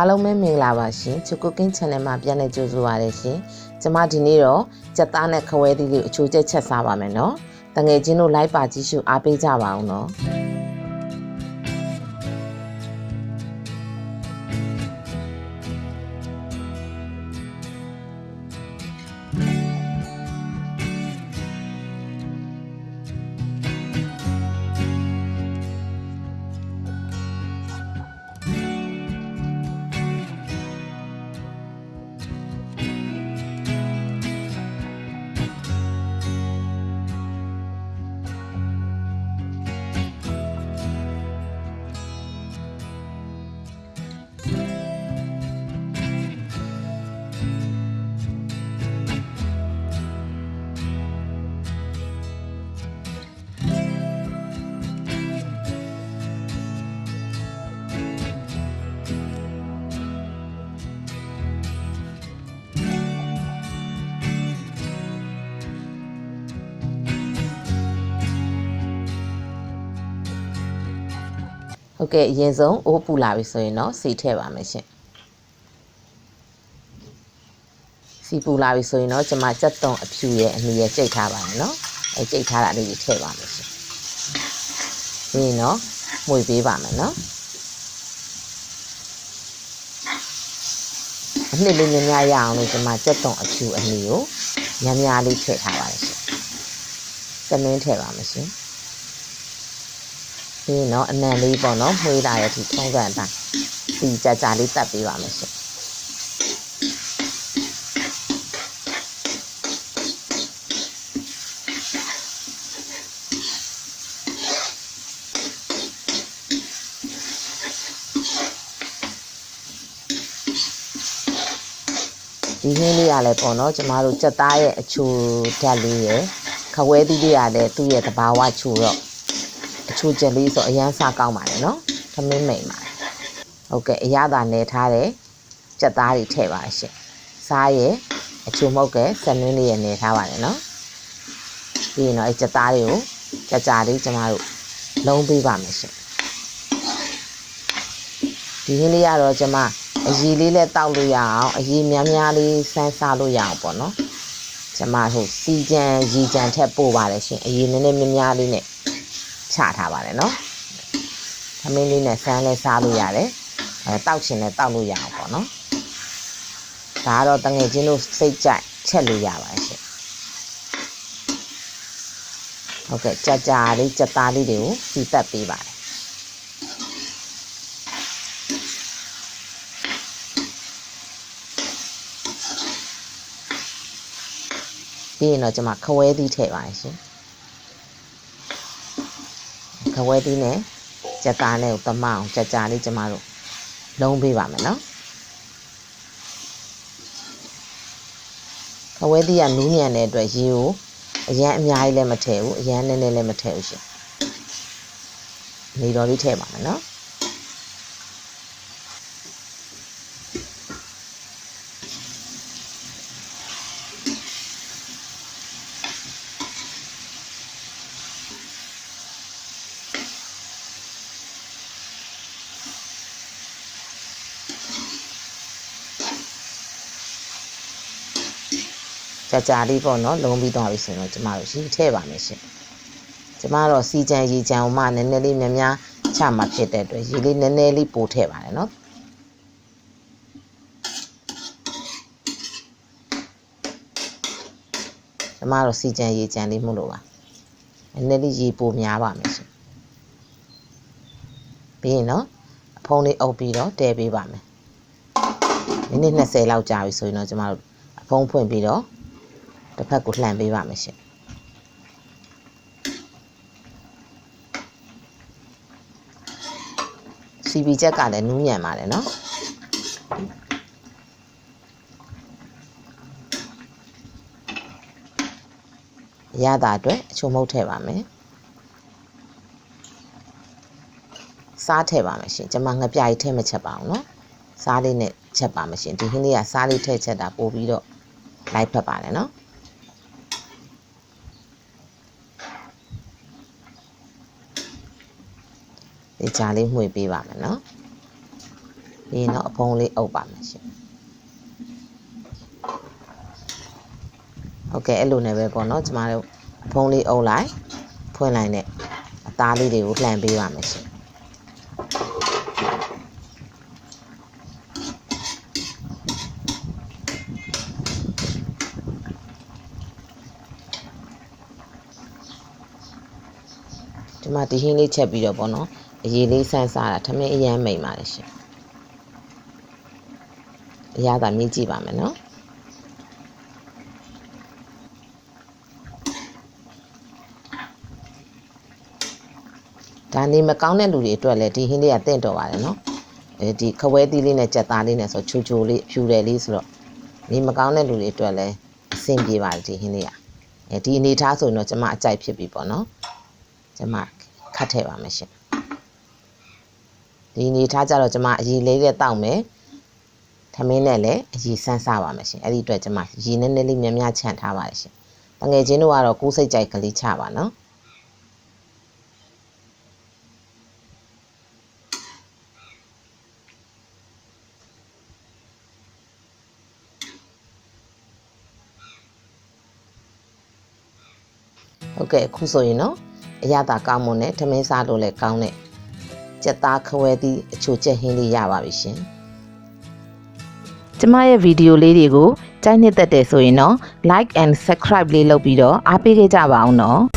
အားလုံးပဲမင်္ဂလာပါရှင်ချူကုကင်း channel မှာပြန်လည်ကြိုဆိုပါရရှင်ကျမဒီနေ့တော့ကြက်သားနဲ့ခဝဲသီးလေးအချိုးချက်ချက်စားပါမယ်နော်တငယ်ချင်းတို့လိုက်ပါကြည့်ရှုအားပေးကြပါအောင်နော်ဟုတ်ကဲ့အရင်ဆုံးအိုးပူလာပြီဆိုရင်တော့စီထည့်ပါမယ်ရှင်စီပူလာပြီဆိုရင်တော့ကျွန်မကြက်သွန်အဖြူရဲ့အနီရဲ့ကြိတ်ထားပါမယ်နော်အဲကြိတ်ထားတာလေးကိုထည့်ပါမယ်ရှင်ပြီးရင်တော့မှွေပေးပါမယ်နော်အနှစ်လေးများများရအောင်လို့ကျွန်မကြက်သွန်အဖြူအနီကိုများများလေးထည့်ထားပါတယ်ရှင်စနင်းထည့်ပါမယ်ရှင်ပြီးရင်တော့အနံလေးပေါ့နော်မှွေးလာတဲ့အထိထုံးစံအတိုင်းစီကြာလေးတက်ပေးပါမယ်ရှင်ဒီဟင်းလေးရလဲပေါ့နော်ကျမတို့ကြက်သားရဲ့အချိုဓာတ်လေးရယ်ခဝဲသီးလေးရလဲသူ့ရဲ့သဘာဝချိုတော့အချိုချက်လေးဆိုအရန်စားကောင်းပါတယ်နော်သမင်းမိန်ပါတယ်ဟုတ်ကဲ့အရသာနယ်ထားတဲ့ကြက်သားတွေထည့်ပါရှင့်စားရယ်အချိုမဟုတ်ကဲစနင်းလေးရယ်နယ်ထားပါတယ်နော်ပြီးရင်တော့အဲကြက်သားတွေကိုကြာလေးကျမတို့လုံးပေးပါမယ်ရှင့်ဒီဟင်းလေးကတော့ကျမအရည်လေးနဲ့တောက်လို့ရအောင်အရည်များများလေးစမ်းစားလို့ရအောင်ပေါ့နော်ကျမဟိုစီကြံရီကြံထက်ပို့ပါတယ်ရှင်အရည်နည်းနည်းများများလေးနဲ့ချထားပါတယ်နော်သမင်းလေးနဲ့ဆန်းလဲစားလို့ရတယ်တောက်ချင်လဲတောက်လို့ရအောင်ပေါ့နော်ဒါကတော့တငယ်ချင်းတို့စိတ်ကြိုက်ချက်လို့ရပါတယ်ရှင်ဟုတ်ကဲ့ကြာလေးကြက်သားလေးတွေကိုစီတက်ပေးပါတယ်ပြီးရင်တော့ကျွန်မခဝဲသီးထည့်ပါတယ်ရှင်ခဝဲသီးနဲ့ကြက်သားနဲ့ကိုသမအောင်ကြာလေးကျမတို့လုံးပေးပါမယ်နော်ခဝဲသီးကနူးညံ့တဲ့အတွက်ရေကိုအရန်အများကြီးလည်းမထည့်ဘူးအရန်နည်းနည်းလည်းမထည့်ဘူးရှင်နေတော်လေးထည့်ပါမယ်နော်ကြာလေးပေါ့နော်လုံးပြီးသွားပြီဆိုရင်တော့ကျမတို့ရေထည့်ပါမယ်ရှင်ကျမတော့စီကြံရေကြံမှနည်းနည်းလေးများများချမှာဖြစ်တဲ့အတွက်ရေလေးနည်းနည်းလေးပိုထည့်ပါတယ်နော်ကျမတော့စီကြံရေကြံလေးမှုလို့ပါနည်းနည်းလေးရေပိုများပါမယ်ရှင်ပြီးရင်တော့အဖုံးလေးအုပ်ပြီးတော့တဲပေးပါမယ်မိနစ်20လောက်ကြာပြီဆိုရင်တော့ကျမတို့အဖုံးဖွင့်ပြီးတော့တစ်ဖက်ကိုလှန်ပေးပါမယ်ရှင်စီပီချက်ကလည်းနူးညံ့ပါတယ်နော်ရတာအတွက်အချိုမုတ်ထည့်ပါမယ်စားထည့်ပါမယ်ရှင်ကျွန်မငပြားကြီးထည့်မချက်ပါအောင်နော်စားလေးနဲ့ချက်ပါမယ်ရှင်ဒီဟင်းလေးကစားလေးထည့်ချက်တာပို့ပြီးတော့လိုက်ဖက်ပါတယ်နော်ဒီကြားလေးမှွေပေးပါမယ်နော် ပြီးတော့အဖုံးလေးအုပ်ပါမယ်ရှင်ဟုတ်ကဲ့အဲ့လိုနဲ့ပဲပေါ့နော်ကျမတို့အဖုံးလေးအုပ်လိုက်ဖွင့်လိုက်နဲ့အသားလေးတွေကိုလှန်ပေးပါမယ်ရှင်ဒီမှာဒီဟင်းလေးချက်ပြီးတော့ပေါ့နော်အရေးလေးဆန်းစားတာထမင်းအရမ်းမိန်ပါတယ်ရှင်အရသာမြည်ကြည့်ပါမယ်နော်ဒါနေမကောင်းတဲ့လူတွေအတွက်လည်းဒီဟင်းလေးကတင့်တော်ပါတယ်နော်ဒီခဝဲသီးလေးနဲ့ကြက်သားလေးနဲ့ဆိုချိုချိုလေးဖြူတယ်လေးဆိုတော့နေမကောင်းတဲ့လူတွေအတွက်လည်းအဆင်ပြေပါတယ်ဒီဟင်းလေးကဒီအနေထားဆိုရင်တော့ကျမအကြိုက်ဖြစ်ပြီပေါ့နော်ကျမခတ်ထည့်ပါမယ်ရှင်ဒီအနေထားကြတော့ကျမအရည်လေးနဲ့တောက်မယ်ထမင်းနဲ့လည်းအရည်ဆန်းစားပါမယ်ရှင်အဲ့ဒီအတွက်ကျမရည်နည်းနည်းလေးများများခြံထားပါတယ်ရှင်တငယ်ချင်းတို့ကတော့ကိုယ်စိတ်ကြိုက်ကလေးချပါနော်ဟုတ်ကဲ့အခုဆိုရင်နော်အရသာကောင်းမွန်နဲ့ထမင်းစားလို့လည်းကောင်းတဲ့ကြက်သားခဝဲသီးအချိုချက်ဟင်းလေးရပါပြီရှင်ကျမရဲ့ဗီဒီယိုလေးတွေကိုကြိုက်နှစ်သက်တယ်ဆိုရင်တော့ like and subscribe လေးလုပ်ပြီးတော့အားပေးခဲ့ကြပါအောင်နော်